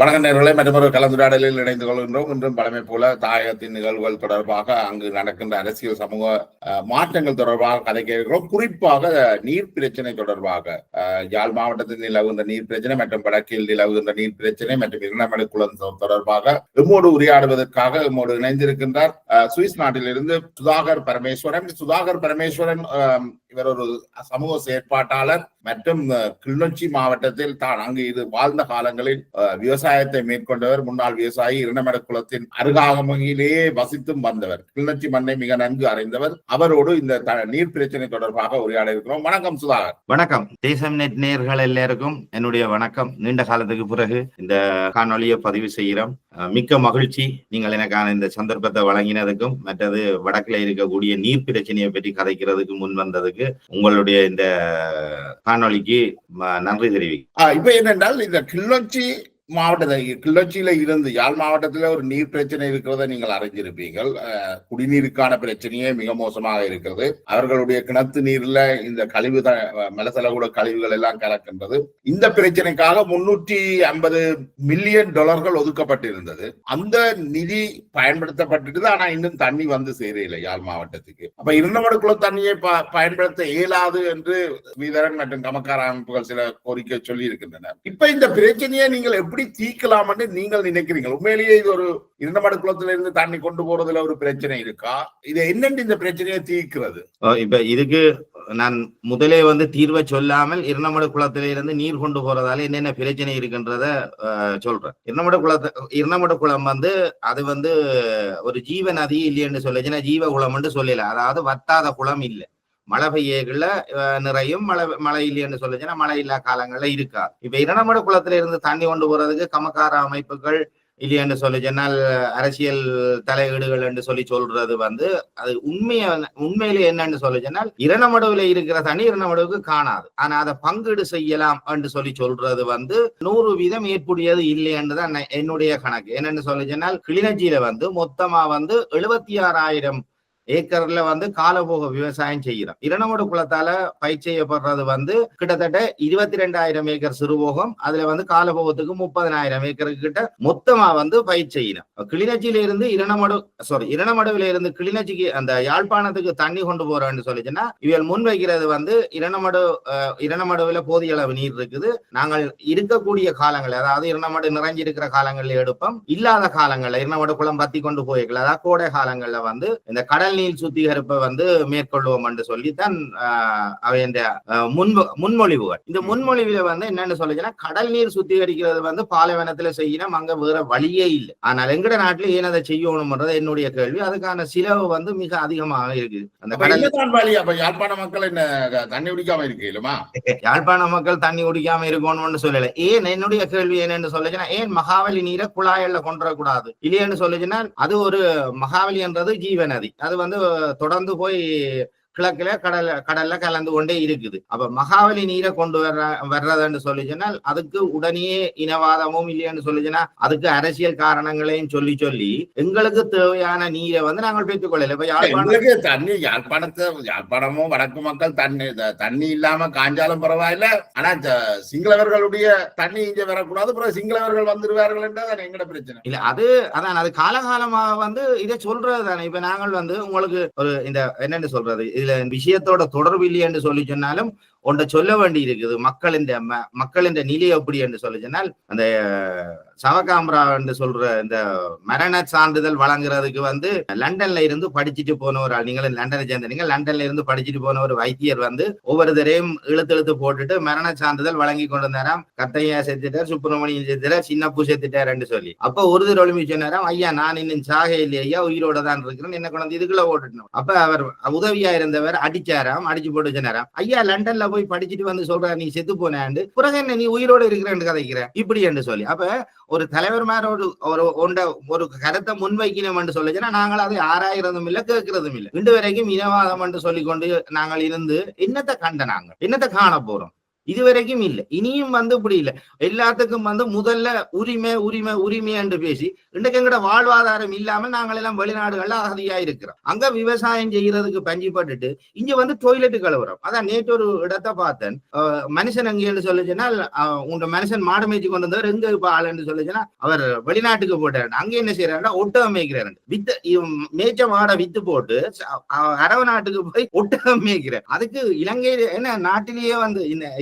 வணக்கம் நேயர்களே, மற்றொரு கலந்துரையாடலில் இணைந்து கொள்கின்றோம். இன்றும் பழமை போல தாயகத்தின் நிகழ்வுகள் தொடர்பாக, அங்கு நடக்கின்ற அரசியல் சமூக மாற்றங்கள் தொடர்பாக கதைக்க இருக்கிறோம். குறிப்பாக நீர் பிரச்சனை தொடர்பாக, யாழ் மாவட்டத்தில் நிலவுகின்ற நீர் பிரச்சனை மற்றும் வடக்கில் நிலவுகின்ற நீர் பிரச்சனை மற்றும் இரண்டாமலை குளம் தொடர்பாக எம்மோடு உரையாடுவதற்காக எம்மோடு இணைந்திருக்கின்றார் சுவிஸ் நாட்டிலிருந்து சுதாகர் பரமேஸ்வரன். சுதாகர் பரமேஸ்வரன் இவர் ஒரு சமூக செயற்பாட்டாளர் மற்றும் கிளிநொச்சி மாவட்டத்தில் தான் அங்கு இது வாழ்ந்த காலங்களில் விவசாயத்தை மேற்கொண்டவர். முன்னாள் விவசாயி, இரண்டமட குளத்தின் அருகாமையிலேயே வசித்தும் வந்தவர். கிளிநொச்சி மண்ணை மிக நன்கு அறிந்தவர். அவரோடு இந்த நீர் பிரச்சனை தொடர்பாக உரையாட இருக்கிறோம். வணக்கம் சுதாகர். வணக்கம். தேசம் நெட் நேயர்கள் எல்லாருக்கும் என்னுடைய வணக்கம். நீண்ட காலத்துக்கு பிறகு இந்த காணொலியை பதிவு செய்கிறோம். மிக்க மகிழ்ச்சி நீங்கள் எனக்கான இந்த சந்தர்ப்பத்தை வழங்கினதுக்கும், மற்றது வடக்கில் இருக்கக்கூடிய நீர் பிரச்சனையை பற்றி கதைக்கிறதுக்கு முன் வந்ததுக்கு உங்களுடைய இந்த காணொலிக்கு நன்றி தெரிவிக்கும். இப்ப என்னென்றால், இந்த கிளிநொச்சி கிளிநொச்சியில இருந்து யாழ் மாவட்டத்துல ஒரு நீர் பிரச்சனை இருக்கிறத நீங்கள் அறிஞ்சிருப்பீங்கள். குடிநீருக்கான பிரச்சனையே மிக மோசமாக இருக்கிறது. அவர்களுடைய கிணத்து நீர்ல இந்த கழிவு மலசலகூட கழிவுகள் எல்லாம் கலக்கின்றது. இந்த பிரச்சனைக்காக $350 மில்லியன் ஒதுக்கப்பட்டிருந்தது. அந்த நிதி பயன்படுத்தப்பட்டது. ஆனா இன்னும் தண்ணி வந்து சேரையில்லை யாழ் மாவட்டத்துக்கு. அப்ப இரண்டமடுக்குள்ள தண்ணியை பயன்படுத்த இயலாது என்று ஸ்ரீதரன் மற்றும் கமக்கார அமைப்புகள் சில கோரிக்கை சொல்லி இருக்கின்றன. இப்ப இந்த பிரச்சனையை நீங்கள் எப்படி தீர்க்கலாம் என்று நீங்கள் நினைக்கிறீங்க? உண்மையிலேயே இது ஒரு இரண்டமடு குளத்துல இருந்து தண்ணி கொண்டு போறதுல ஒரு பிரச்சனை இருக்கா? இது என்னென்று இந்த பிரச்சனையை தீர்க்கிறது? இப்ப இதுக்கு நான் முதலே தீர்வை சொல்லாமல் இரண்டமடு குளத்தில இருந்து நீர் கொண்டு போறதால என்னென்ன பிரச்சனை இருக்குன்றத சொல்றேன். இரண்டமடு குளம் அது ஒரு ஜீவ நதி இல்லைன்னு சொல்லுச்சுன்னா ஜீவ குளம் சொல்லல. அதாவது வத்தாத குளம் இல்லை. மழை பெய்யல நிறையும், மழை இல்லைன்னு சொல்லுச்சுன்னா மழை இல்லா காலங்கள்ல இருக்காது. இப்ப இரண்டமடு குளத்துல இருந்து தண்ணி கொண்டு போறதுக்கு கமக்கார அமைப்புகள் இல்லையென்று சொல்லிச்சென்னால் அரசியல் தலையீடுகள் என்று சொல்றது அது உண்மையிலே என்னன்னு சொல்லிச்சென்னால் இரண்டமடுவுல இருக்கிற தண்ணி இரண்டமடுவுக்கு காணாது. ஆனா அதை பங்கீடு செய்யலாம் என்று சொல்றது 100% ஏற்புடையது இல்லை என்றுதான் என்னுடைய கணக்கு. என்னன்னு சொல்லிச்சென்னால் கிளிநொச்சியில மொத்தமா 76,000 ஏக்கர்ல காலபோக விவசாயம் செய்கிறோம். இரண்டமடு குளத்தால பயிர் செய்யப்படுறது கிட்டத்தட்ட 22,000 ஏக்கர் சிறுபோகம். அதுல காலபோகத்துக்கு 30,000 ஏக்கருக்கு கிட்ட மொத்தமா பயிர் செய்யணும். கிளிநொச்சியில இருந்து இரண்டமடுவில இருந்து கிளிநொச்சிக்கு அந்த யாழ்ப்பாணத்துக்கு தண்ணி கொண்டு போறோம்னு சொல்லிச்சுன்னா இவள் முன்வைக்கிறது இரண்டமடுவில போதிய அளவு நீர் இருக்குது. நாங்கள் இருக்கக்கூடிய காலங்கள், அதாவது இரண்டமடு நிறைஞ்சிருக்கிற காலங்கள்ல எடுப்போம். இல்லாத காலங்கள்ல இரண்டமடு குளம் பத்தி கொண்டு போய்க்கலாம். அதாவது கோடை காலங்கள்ல இந்த கடல் நீர் சுத்திகரிப்பை மேற்கொள்வோம் என்று சொல்லித்தான் அவைய முன்மொழிவுகள். இந்த முன்மொழிவுல என்னன்னு சொல்லுச்சுன்னா கடல் நீர் சுத்திகரிக்கிறது பாலைவனத்துல செய்யணும், அங்க வேற வழியே இல்லை. ஆனால் எங்கட நாட்டுல ஏன் அதை செய்யணும்ன்றது என்னுடைய கேள்வி. அதுக்கான செலவு மிக அதிகமாக இருக்குது. அந்த யாழ்ப்பாண மக்கள் என்ன தண்ணி குடிக்காம இருக்கு இல்லமா? யாழ்ப்பாண மக்கள் தண்ணி குடிக்காம இருக்கணும்னு சொல்லல. ஏன் என்னுடைய கேள்வி என்னன்னு சொல்லுச்சுன்னா, ஏன் மகாவலி நீரை குழாயில கொண்டுறக்கூடாது இல்லையன்னு சொல்லுச்சுன்னா, அது ஒரு மகாவலி என்றது ஜீவ நதி. அது தொடர்ந்து போய் கிழக்குல கடல்ல கலந்து கொண்டே இருக்குது. அப்ப மகாவலி நீரை கொண்டு வர்றதுன்னு சொல்லிச்சுன்னா அதுக்கு உடனே இனவாதமும் இல்லைன்னு சொல்லிச்சுன்னா அதுக்கு அரசியல் காரணங்களையும் சொல்லி எங்களுக்கு தேவையான நீரை நாங்கள் பெற்றுக் கொள்ளல. இப்ப யாழ்ப்பாணமும் வடக்கு மக்கள் தண்ணி இல்லாம காஞ்சாலும் பரவாயில்ல, ஆனா சிங்களவர்களுடைய தண்ணி இங்க வரக்கூடாது, அப்புறம் சிங்களவர்கள் வந்துருவார்கள் என்றால் எங்கட பிரச்சனை இல்ல. அது காலகாலமாக இதை சொல்றது தானே. இப்ப நாங்கள் உங்களுக்கு ஒரு இந்த என்னன்னு சொல்றது, இதுல விஷயத்தோட தொடர்பு இல்லை என்று சொல்லி சொன்னாலும் ஒன்றை சொல்ல வேண்டி இருக்குது. மக்களின் நிலை எப்படி என்று சொல்லி சொன்னால், அந்த சவகாமரா என்று சொல்ற இந்த மரண சான்றிதழ் வழங்குறதுக்கு லண்டன்ல இருந்து படிச்சுட்டு போன ஒரு, நீங்களும் லண்டனை சேர்ந்தீங்க, லண்டன்ல இருந்து படிச்சுட்டு போன ஒரு வைத்தியர் ஒவ்வொருத்தரையும் இழுத்து போட்டுட்டு மரண சான்றிதழ் வழங்கி கொண்டு வந்தாராம். கத்தையா செத்துட்டார், சுப்பிரமணியம் செத்துட்டார், சின்னப்பூ செத்துட்டாருன்னு சொல்லி. அப்ப ஒருத்தர் ஒளிமி சொன்னாராம், ஐயா நான் இன்னும் சாக இல்லையா, ஐயா உயிரோட தான் இருக்கிறேன், என்ன குழந்தை இதுக்குள்ள ஓட்டுட்டோம். அப்ப அவர் உதவியா இருந்தவர் அடிச்சாராம், அடிச்சு போட்டு சொன்னாராம், ஐயா லண்டன்ல போய் படிச்சுட்டு சொல்ற நீ செத்து போனேன், பிறகு என்ன நீ உயிரோடு இருக்கிறேன்னு கதைக்கிற இப்படி என்று சொல்லி. அப்ப ஒரு தலைவர் மாதிரி ஒரு கருத்தை முன்வைக்கணும் என்று சொல்லிச்சுன்னா நாங்கள் அதை ஆராயிறதும் இல்லை, கேட்கறதும் இல்லை. இன்று வரைக்கும் இனவாதம் என்று சொல்லிக்கொண்டு நாங்கள் இருந்து என்னத்தை காண போறோம்? இதுவரைக்கும் இல்ல. இனியும் இப்படி இல்ல. எல்லாத்துக்கும் முதல்ல உரிமை உரிமை உரிமை என்று பேசி இன்றைக்கு எங்கட வாழ்வாதாரம் இல்லாமல் நாங்கள் எல்லாம் வெளிநாடுகள்ல அகதியா இருக்கிறோம். அங்க விவசாயம் செய்யறதுக்கு பஞ்சிப்பட்டுட்டு இங்க டொய்லெட் கழுவுறோம். அதான் நேற்று ஒரு இடத்தை பார்த்தேன். மனுஷன் எங்கன்னு சொல்லுச்சுன்னா உங்க மனுஷன் மாடு மேய்ச்சி கொண்டு வந்தவர் எங்க இப்ப ஆளுன்னு சொல்லுச்சுன்னா அவர் வெளிநாட்டுக்கு போட்டாரு. அங்க என்ன செய்யறாருன்னா ஒட்டகம் மேய்க்கிறாரு. மேய்ச்ச மாடை வித்து போட்டு அரவ நாட்டுக்கு போய் ஒட்டகம் மேய்க்கிறார். அதுக்கு இலங்கையில என்ன நாட்டிலேயே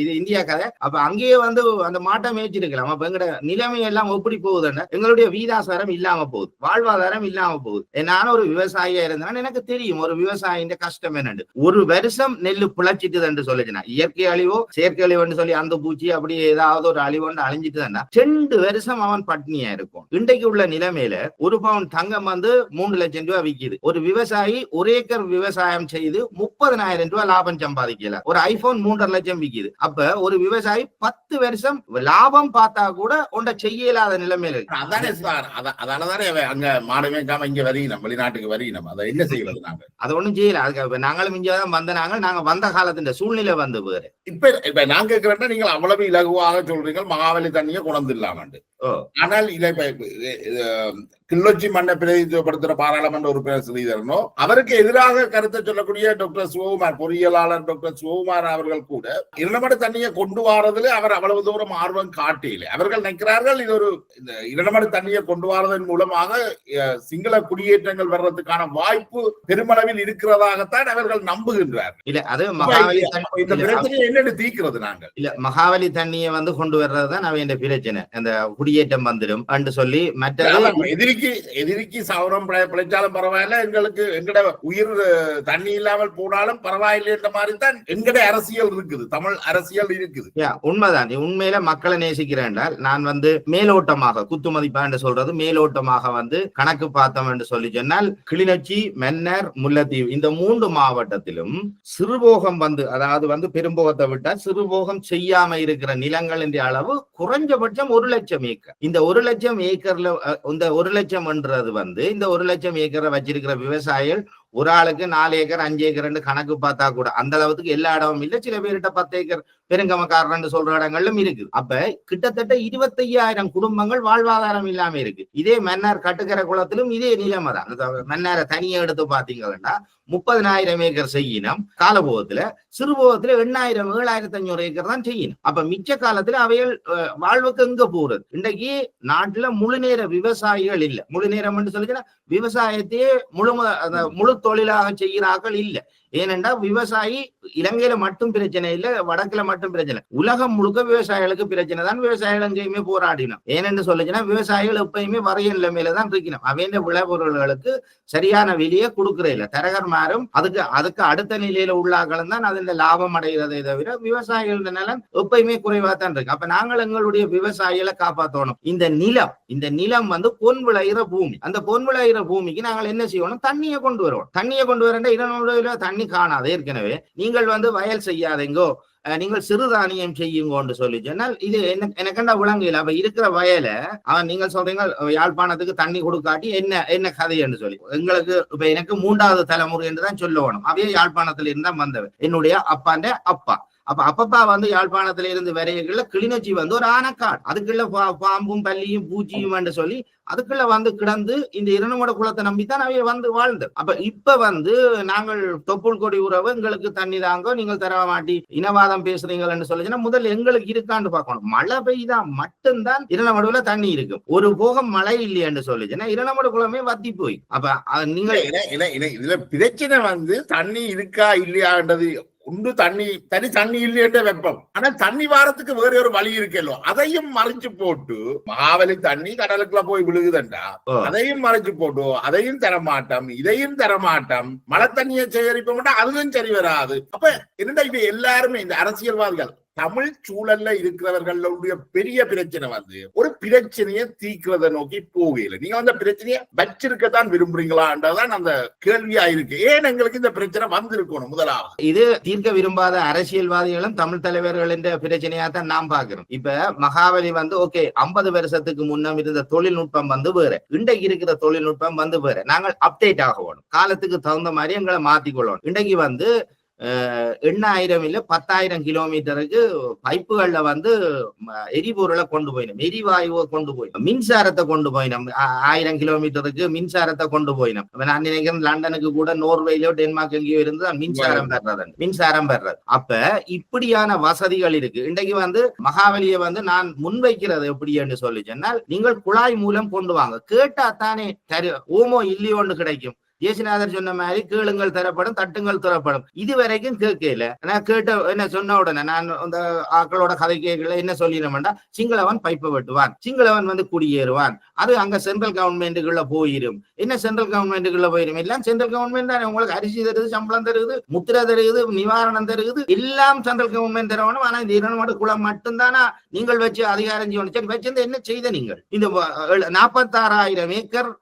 இது இந்தியா கதை. அப்ப அங்கேயே அந்த மாட்டை மேய்ச்சிருக்கலாம். அப்ப எங்கட நிலைமை எல்லாம் எப்படி போகுதுன்னா எங்களுடைய வீதாசாரம் இல்லாம போகுது, வாழ்வாதாரம் இல்லாம போகுது. நானும் ஒரு விவசாயியா இருந்தேன்னா எனக்கு தெரியும் ஒரு விவசாயியின் கஷ்டம் என்னன்னு. ஒரு வருஷம் நெல்லு பிழைச்சிட்டு என்று சொல்லிச்சுன்னா இயற்கை அழிவோ செயற்கை அழிவுன்னு சொல்லி அந்த பூச்சி அப்படி ஏதாவது ஒரு அழிவு அழிஞ்சிட்டுதான்னா 2 வருஷம் அவன் பட்னியா இருக்கும். இன்றைக்கு உள்ள நிலைமையில ஒரு பவுன் தங்கம் 3 லட்சம் ரூபாய் விக்குது. ஒரு விவசாயி 1 ஏக்கர் விவசாயம் செய்து 30,000 ரூபாய் லாபம் சம்பாதிக்கல. ஒரு ஐபோன் 3.5 லட்சம் விக்குது. அப்ப ஒரு விவசாயி 10 வருஷம் லாபம் பார்த்தா கூட ஒன்றை செய்ய இயலாத நிலைமையில இருக்கு. அதானே சார், அதனாலதானே அங்க மாடு மேய்க்காம இங்க வரையினம், வெளிநாட்டுக்கு வரையினம். அதை என்ன செய்யறது? நாங்க அதை ஒண்ணும் செய்யல. அதுக்கு நாங்களும் இங்கதான் நாங்க வந்த காலத்தின் சூழ்நிலை வேறு. இப்ப நாங்க கேட்கிறேன்னா நீங்கள் அவ்வளவு இலகுவாக சொல்றீங்க மகாவலி தண்ணியை கொண்டில்லாமண்டு. ஆனால் இதை கிள்ளொச்சி மண்ணை பிரதிநிதித்துவப்படுத்துற பாராளுமன்ற உறுப்பினர் ஸ்ரீதரனோ அவருக்கு எதிராக கருத்தை சொல்லக்கூடிய டாக்டர் சிவகுமார், பொறியியலாளர் டாக்டர் சிவகுமார் அவர்கள் கூட இரண்டமட தண்ணியை கொண்டு வரதுல அவர் அவ்வளவு தூரம் ஆர்வம் காட்டியில்லை. அவர்கள் நினைக்கிறார்கள் இது ஒரு இரண்டமட தண்ணியை கொண்டு வரதன் மூலமாக சிங்கள குடியேற்றங்கள் வர்றதுக்கான வாய்ப்பு பெருமளவில் இருக்கிறதாகத்தான் அவர்கள் நம்புகின்றார்கள். இல்ல அது இந்த பிரச்சனையை என்னென்னு தீர்க்கிறது? நாங்கள் இல்ல மகாவலி தண்ணியை கொண்டு வர்றதுதான் அவன் பிரச்சனை. அந்த குடியேற்றம் வந்துடும் என்று சொல்லி மற்ற எதிரிக்கு சவரம் பிழைச்சாலும் பரவாயில்ல, எங்களுக்கு எங்கட உயிர் தண்ணி இல்லாமல் போனாலும் பரவாயில்லை என்ற மாதிரி தான் எங்கட அரசியல் இருக்குது, தமிழ் அரசியல் இருக்குது. உண்மைதான். உண்மையில மக்களை நேசிக்கிறேன் என்றால் நான் மேலோட்டமாக குத்து மதிப்பா என்று சொல்றது மேலோட்டமாக கணக்கு பார்த்தோம் என்று சொல்லி சொன்னால் கிளிநொச்சி, மன்னார், முல்லைத்தீவு இந்த 3 மாவட்டத்திலும் சிறுபோகம் அதாவது பெரும்போகத்தை விட்டால் சிறுபோகம் செய்யாம இருக்கிற நிலங்களின் அளவு குறைஞ்சபட்சம் 1 லட்சம் ஏக்கர். இந்த 1 லட்சம் ஏக்கர்ல இந்த 1 லட்சம் என்றது இந்த 1 லட்சம் ஏக்கரை வச்சிருக்கிற விவசாயிகள் ஒரு ஆளுக்கு 4 ஏக்கர் 5 ஏக்கர் கணக்கு பார்த்தா கூட அந்த அளவுக்கு எல்லா இடமும் இல்ல. சில பேர்கிட்ட 10 ஏக்கர் பெருங்கமக்காரன் சொல்ற இடங்களும் இருக்கு. அப்ப கிட்டத்தட்ட 25,000 குடும்பங்கள் வாழ்வாதாரம் இல்லாம இருக்கு. இதே மன்னார் கட்டுக்கரை குளத்திலும் இதே நிலைமை தான். மன்னாரை தனியா எடுத்து பாத்தீங்கன்னா 30,000 ஏக்கர் செய்யணும் காலபோகத்துல, சிறுபோகத்துல 8,000 7,500 ஏக்கர் தான் செய்யணும். அப்ப மிச்ச காலத்துல அவைகள் வாழ்வுக்கு எங்க போறது? இன்றைக்கு நாட்டுல முழு நேர விவசாயிகள் இல்ல. முழு நேரம் சொல்லிச்சுன்னா விவசாயத்தையே முழு தொழிலாக செய்கிறார்கள் இல்ல. ஏனென்றா விவசாயி இலங்கையில மட்டும் பிரச்சனை இல்ல, வடக்குல மட்டும் பிரச்சனை, உலகம் முழுக்க விவசாயிகளுக்கு பிரச்சனை தான். விவசாயிகள் எங்கேயுமே போராடினோம். ஏனென்று சொல்லுச்சுன்னா விவசாயிகள் எப்பயுமே வரைய நிலைமையில இருக்கணும். அவைய விளைபொருள்களுக்கு சரியான விலையை கொடுக்கற இல்ல. தரகர்மாரும் அதுக்கு அடுத்த நிலையில உள்ளாக்களும் தான் அதுல லாபம் அடைகிறதை தவிர விவசாயிகள் நிலம் எப்பயுமே குறைவா தான் இருக்கு. அப்ப நாங்கள் எங்களுடைய விவசாயிகளை காப்பாற்றணும். இந்த நிலம் பொன் விளைகிற பூமி. அந்த பொன் விளைகிற பூமிக்கு நாங்கள் என்ன செய்யணும்? தண்ணியை கொண்டு வருவோம். தண்ணியை கொண்டு வரேன் 200 தண்ணி காணாது. ஏற்கனவே நீங்கள் வயல் செய்யாதீங்கோ, நீங்கள் சிறுதானியம் செய்யுங்கன்னு சொல்லி சொன்னால் இது எனக்கண்டா விளங்கல. அப்ப இருக்கிற வயலை நீங்கள் சொல்றீங்க யாழ்ப்பாணத்துக்கு தண்ணி கொடுக்காட்டி என்ன கதை என்று சொல்லி எங்களுக்கு இப்ப எனக்கு 3வது தலைமுறை என்றுதான் சொல்ல வேணும். அவையே யாழ்ப்பாணத்துல இருந்தா வந்தவர் என்னுடைய அப்பாண்ட அப்பா. அப்ப அப்பப்பா யாழ்ப்பாணத்துல இருந்து வரையக்குள்ள கிளிநொச்சி ஒரு ஆனக்காடு, அதுக்குள்ள பாம்பும் பல்லியும் பூச்சியும் என்று சொல்லி அதுக்குள்ள கிடந்து இந்த இரண்டமட குளத்தை நம்பித்தான் அவைய வாழ்ந்து. அப்ப இப்ப நாங்கள் தொப்புள் கொடி உறவு எங்களுக்கு தண்ணி தாங்க, நீங்கள் தர மாட்டி இனவாதம் பேசுறீங்கன்னு சொல்லிச்சுன்னா முதல்ல எங்களுக்கு இருக்கான்னு பார்க்கணும். மழை பெய்தா மட்டும்தான் இரண்டமடுல தண்ணி இருக்கும். ஒரு போகம் மழை இல்லையான்னு சொல்லிச்சுன்னா இரண்டமட குளமே வத்தி போய். அப்ப நீங்கள் இதுல பிரச்சனை தண்ணி இருக்கா இல்லையான்றது உண்டு. தண்ணி இல்லையன்ற வெப்பம். ஆனா தண்ணி வாரத்துக்கு வேற ஒரு வழி இருக்கല്ലോ, அதையும் மறைச்சு போட்டு மகாவலி தண்ணி கடலுக்குள்ள போய் விழுகுதுண்டா, அதையும் மறைச்சு போட்டு அதையும் தரமாட்டோம், இதையும் தரமாட்டோம், மழை தண்ணியை சேகரிப்ப மாட்டோம், அதுவும் சரி வராது. அப்ப என்னடா இப்ப எல்லாருமே இந்த அரசியல்வாதிகள் தமிழ் சூழல்ல இருக்கிறவர்களுடைய பெரிய பிரச்சனை ஒரு பிரச்சனையை தீர்க்கிறத நோக்கி போகல. நீங்க அந்த பிரச்சனையை வச்சிருக்கத்தான் விரும்புறீங்களான்றதான் அந்த கேள்வியா இருக்கு. ஏன் எங்களுக்கு இந்த பிரச்சனை வந்திருக்கணும்? முதலாவது இது தீர்க்க விரும்பாத அரசியல்வாதிகளும் தமிழ் தலைவர்கள் என்ற பிரச்சனையா தான் நாம் பாக்குறோம். இப்ப மகாவலி ஓகே 50 வருஷத்துக்கு முன்னம் இருந்த தொழில்நுட்பம் வேற, இன்றைக்கு இருக்கிற தொழில்நுட்பம் வேற. நாங்கள் அப்டேட் ஆகணும், காலத்துக்கு தகுந்த மாதிரி எங்களை மாத்திக்கொள்ளணும். இன்றைக்கு 8,000 இல்ல 10,000 கிலோமீட்டருக்கு பைப்புகள்ல வந்து எரிபொருளை கொண்டு போயினோம், எரிவாயுவை கொண்டு போயினோம், மின்சாரத்தை கொண்டு போயினோம். 1000 கிலோமீட்டருக்கு மின்சாரத்தை கொண்டு போயினோம். நான் நினைக்கிறேன் லண்டனுக்கு கூட நோர்வேலோ டென்மார்க் எங்கேயோ இருந்து மின்சாரம் பெறது. அப்ப இப்படியான வசதிகள் இருக்கு. இன்றைக்கு வந்து மகாவலியை வந்து நான் முன்வைக்கிறது எப்படி என்று சொல்லி சொன்னால், நீங்கள் குழாய் மூலம் கொண்டு வாங்க, கேட்டா தானே ஓமோ இல்லையோன்னு கிடைக்கும். ஜேசுநாதர் சொன்ன மாதிரி கேளுங்கள் தரப்படும், தட்டுங்கள் திறப்படும். இதுவரைக்கும் கேட்கல. நான் கேட்ட என்ன சொன்ன உடனே நான் அந்த ஆக்களோட கதை கேட்கல. என்ன சொல்லிடமெண்டா, சிங்களவன் பைப்பை வெட்டுவான், சிங்களவன் வந்து குடியேறுவான், அது அங்க சென்ட்ரல் கவர்மெண்ட்டுக்குள்ள போயிரும். என்ன சென்ட்ரல் கவர்மெண்ட்டுக்குள்ள போயிரும்? எல்லாம் சென்ட்ரல் கவர்மெண்ட் தானே உங்களுக்கு அரிசி தருது, சம்பளம் தருது, முத்திரை தருது, நிவாரணம் தருது, எல்லாம் சென்ட்ரல் கவர்மெண்ட் தரணும். ஆனா இந்த இரண்டு குளம் மட்டும்தானா நீங்கள் வச்சு அதிகாரம் செய்யணும்? சரி, வச்சிருந்து என்ன செய்த நீங்கள்? இந்த 46,000 ஏக்கர்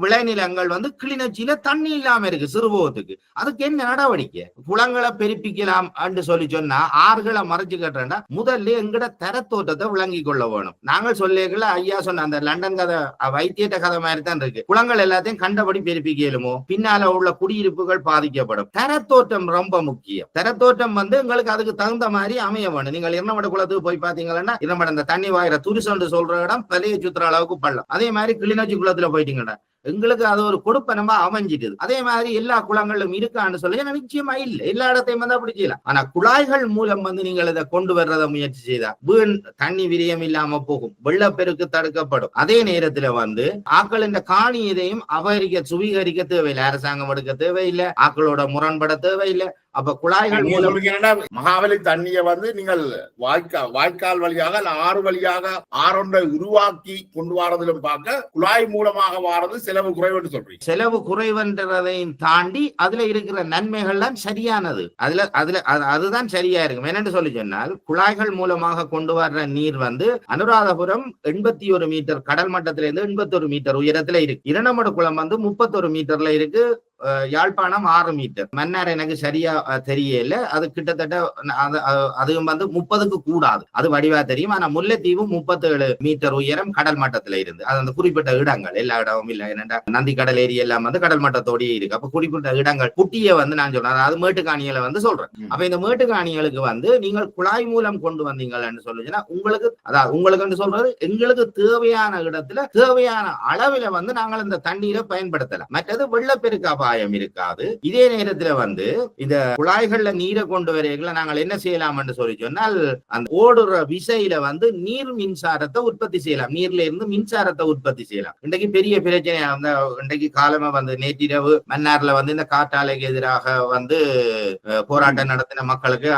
விளைநிலங்கள் வந்து கிளிநொச்சி தண்ணி இல்லாம இருக்கு சிறுபோகத்துக்கு. அதுக்கு என்ன நடவடிக்கை? குளங்களை பெருப்பிக்கலாம் என்று சொல்லி சொன்னா ஆறுகளை மறைச்சு கட்டுறா முதல்ல எங்கட தரத்தோட்டத்தை விளங்கி கொள்ள வேணும். நாங்கள் சொல்லிக்கல ஐயா சொன்ன அந்த லண்டன் கதை வைத்தியட்ட கதை மாதிரி தான் இருக்கு. குளங்கள் எல்லாத்தையும் கண்டபடி பெருப்பிக்கலுமோ பின்னால உள்ள குடியிருப்புகள் பாதிக்கப்படும். தரத்தோட்டம் ரொம்ப முக்கியம். தரத்தோட்டம் வந்து எங்களுக்கு அதுக்கு தகுந்த மாதிரி அமைய வேணும். நீங்கள் இரண்டமட குளத்துக்கு போய் பாத்தீங்கன்னா இரண்டமட இந்த தண்ணி வாயிற துரிசு சொல்ற இடம் பழைய சுத்துற அளவுக்கு பள்ளம். அதே மாதிரி கிளிநொச்சி குளத்துல போயிட்டீங்கன்னா எங்களுக்கு அது ஒரு கொடுப்பனமா அமைஞ்சிடுது. அதே மாதிரி எல்லா குளங்களும் இருக்கான்னு சொல்லி நிச்சயமா இல்லை, எல்லா இடத்தையும் வந்து அப்படி செய்யலாம். ஆனா குழாய்கள் மூலம் வந்து நீங்கள் இதை கொண்டு வர்றதை முயற்சி செய்தா வீண் தண்ணி விரியம் இல்லாம போகும், வெள்ளப்பெருக்கு தடுக்கப்படும். அதே நேரத்துல வந்து ஆக்கள் இந்த காணி இதையும் அபகரிக்க சுவீகரிக்க தேவையில்லை, அரசாங்கம் எடுக்க தேவையில்லை, ஆக்களோட முரண்பட தேவையில்லை. அப்ப குழாய்கள் மூலம் மகாவலி தண்ணியை வந்து நீங்கள் வாய்க்கால் வழியாக ஆறு வழியாக ஆறொன்றை உருவாக்கி கொண்டு வரதிலும் பார்க்க குழாய் மூலமாக வாரது செலவு குறைவு சொல்றீங்க. செலவு குறைவுன்றதையும் தாண்டி அதுல இருக்கிற நன்மைகள் தான் சரியானது. அதுதான் சரியா இருக்கும். என்னன்னு சொல்லி சொன்னால், குழாய்கள் மூலமாக கொண்டு வர்ற நீர் வந்து அனுராதபுரம் 81 மீட்டர் கடல் மட்டத்திலிருந்து 81 மீட்டர் உயரத்துல இருக்கு. இரண்டமடு குளம் வந்து 31 மீட்டர்ல இருக்கு. யாழ்ப்பாணம் 6 மீட்டர். மன்னார் எனக்கு சரியா தெரியல, அது கிட்டத்தட்ட அதுவும் வந்து 30க்கு கூடாது, அது வடிவா தெரியும். ஆனா முல்லைத்தீவு 37 மீட்டர் உயரம் கடல் மட்டத்துல இருந்து. அது அந்த குறிப்பிட்ட இடங்கள், எல்லா இடமும் இல்ல, என்னடா நந்தி கடல் ஏரி எல்லாம் வந்து கடல் மட்டத்தோடயே இருக்கு. அப்ப குறிப்பிட்ட இடங்கள் குட்டிய வந்து நான் சொல்றேன், அதாவது மேட்டுக்காணிகளை வந்து சொல்றேன். அப்ப இந்த மேட்டுக்காணிகளுக்கு வந்து நீங்கள் குழாய் மூலம் கொண்டு வந்தீங்கன்னு சொல்லுச்சுன்னா உங்களுக்கு, அதாவது உங்களுக்கு சொல்றது எங்களுக்கு தேவையான இடத்துல தேவையான அளவுல வந்து நாங்கள் இந்த தண்ணீரை பயன்படுத்தலாம். மற்றது வெள்ளப்பெருக்கு அபாயம் இருக்காது. இதே நேரத்துல வந்து இந்த குழாய்கள்ல நீரை கொண்டு வரைகளை நாங்கள் என்ன செய்யலாம் என்று சொல்லி சொன்னால், அந்த ஓடுற விசையில வந்து நீர் மின்சாரத்தை உற்பத்தி செய்யலாம், நீர்ல இருந்து மின்சாரத்தை உற்பத்தி செய்யலாம். இன்றைக்கு பெரிய பிரச்சனை வந்து இன்றைக்கு காலமா வந்து நேற்றிரவு மன்னார்ல வந்து இந்த காற்றாலைக்கு எதிராக வந்து போராட்டம் நடத்தின மக்களுக்கு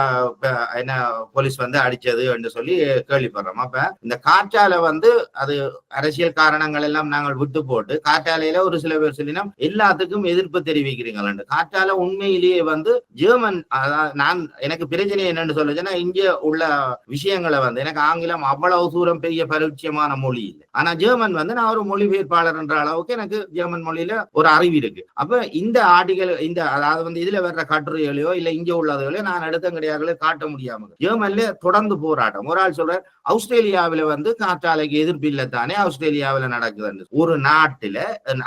என்ன போலீஸ் வந்து அடிச்சது என்று சொல்லி கேள்விப்படுறோம். அப்ப இந்த காற்றாலை வந்து அது அரசியல் காரணங்கள் எல்லாம் நாங்கள் விட்டு போட்டு காற்றாலையில ஒரு சில பேர் சொல்லினா எல்லாத்துக்கும் எதிர்ப்பு தெரிவிக்கிறீங்க. காற்றால உண்மையிலேயே வந்து ஜெர்மன், நான் எனக்கு பிரச்சனை என்னன்னு சொல்லுச்சுன்னா, இங்க உள்ள விஷயங்களை வந்து எனக்கு ஆங்கிலம் அவ்வளவு தூரம் பெரிய பரிச்சயமான மொழி இல்லை. ஆனா ஜெர்மன் வந்து நான் ஒரு மொழிபெயர்ப்பாளர் என்ற அளவுக்கு எனக்கு ஜெர்மன் மொழியில ஒரு அறிவு இருக்கு. அப்ப இந்த ஆர்டிகல், இந்த அதாவது வந்து இதுல வர்ற கட்டுரைகளையோ இல்ல இங்க உள்ளதையோ நான் அடுத்தங்கடியாக காட்ட முடியாம ஜெர்மன்ல தொடர்ந்து போராட்டம். ஒரு ஆள் சொல்ற ஆஸ்திரேலியாவில வந்து காற்றாலைக்கு எதிர்ப்பு இல்லை தானே ஆஸ்திரேலியாவில நடக்குதுன்னு. ஒரு நாட்டுல